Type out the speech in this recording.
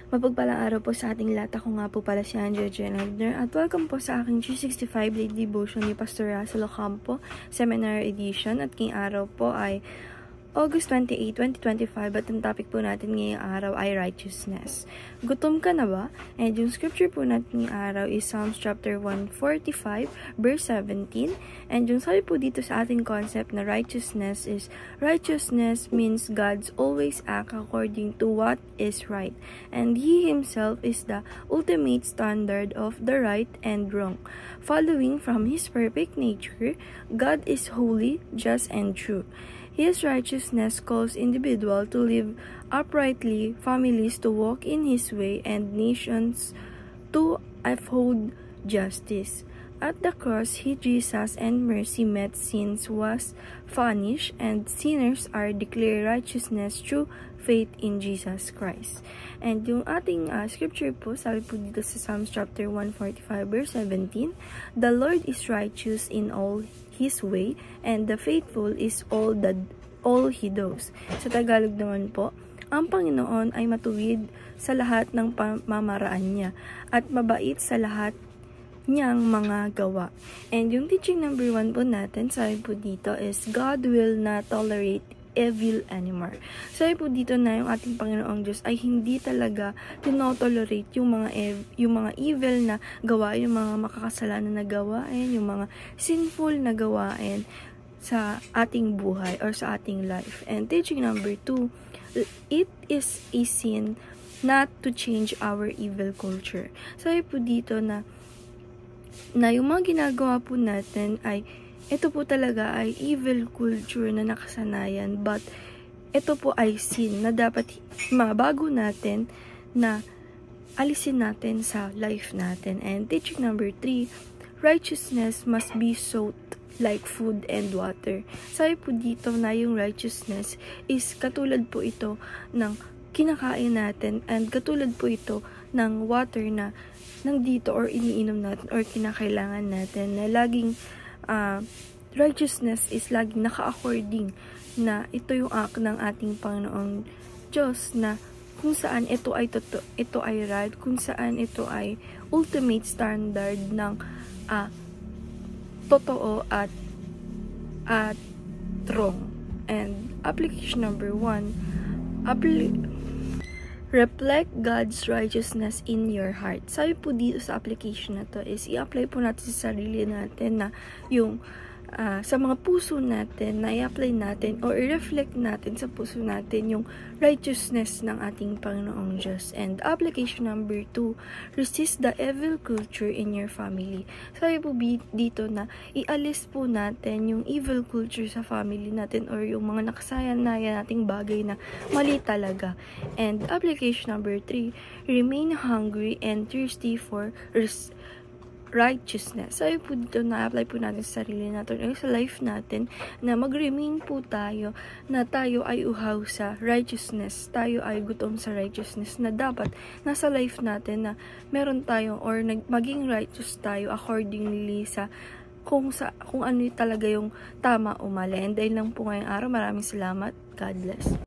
Mapagpalang araw po sa ating lahat. Ako nga po pala si Angela Jenagner at welcome po sa aking 365 Daily Devotion ni Pastor Russell Ocampo, Seminar Edition, at ngayong araw po ay August 28, 2025 at ang topic po natin ngayong araw ay righteousness. Gutom ka na ba? And yung scripture po natin ngayong araw is Psalms chapter 145 verse 17, and yung sabi po dito sa ating concept na righteousness means God's always act according to what is right, and He Himself is the ultimate standard of the right and wrong. Following from His perfect nature, God is holy, just, and true. His righteousness calls individuals to live uprightly, families to walk in His way, and nations to uphold justice. At the cross, Jesus and mercy met, sins was punished, and sinners are declared righteousness through faith in Jesus Christ. And yung ating scripture po, sabi po dito sa Psalms chapter 145 verse 17, "The Lord is righteous in all His way, and the faithful is all He does." Sa Tagalog naman po, ang Panginoon ay matuwid sa lahat ng pamamaraan niya at mabait sa lahat niyang mga gawa. And yung teaching number 1 po natin, sabi po dito is, God will not tolerate evil anymore. Sabi po dito na yung ating Panginoong Diyos ay hindi talaga tinotolerate yung mga evil na gawain, yung mga makakasalanan na gawain, yung mga sinful na gawain sa ating buhay or sa ating life. And teaching number 2, it is a sin not to change our evil culture. Sabi po dito na yung mga ginagawa po natin ay ito po talaga ay evil culture na nakasanayan, but ito po ay sin na dapat mabago natin, na alisin natin sa life natin. And teaching number 3, righteousness must be sought like food and water. Sabi po dito na yung righteousness is katulad po ito ng kinakain natin, and katulad po ito ng water na nandito or iniinom natin or kinakailangan natin, na laging righteousness is laging naka-according na ito yung act ng ating Panginoong Diyos, na kung saan ito ay ito ay right, kung saan ito ay ultimate standard ng totoo at wrong. And application number 1, reflect God's righteousness in your heart. Sabi po dito sa application na to is i-apply po natin sa sarili natin na yung sa mga puso natin, na i-apply natin o i-reflect natin sa puso natin yung righteousness ng ating Panginoong Diyos. And application number 2, resist the evil culture in your family. Sabi po dito na ialis po natin yung evil culture sa family natin or yung mga nakasanayan nating bagay na mali talaga. And application number 3, remain hungry and thirsty for righteousness. Sabi po dito na apply po natin sa sarili natin o sa life natin, na mag-remain po tayo na tayo ay uhaw sa righteousness, tayo ay gutom sa righteousness, na dapat nasa life natin na meron tayo or maging righteous tayo accordingly sa kung ano talaga yung tama o mali. And dahil lang po ngayong araw, maraming salamat. God bless.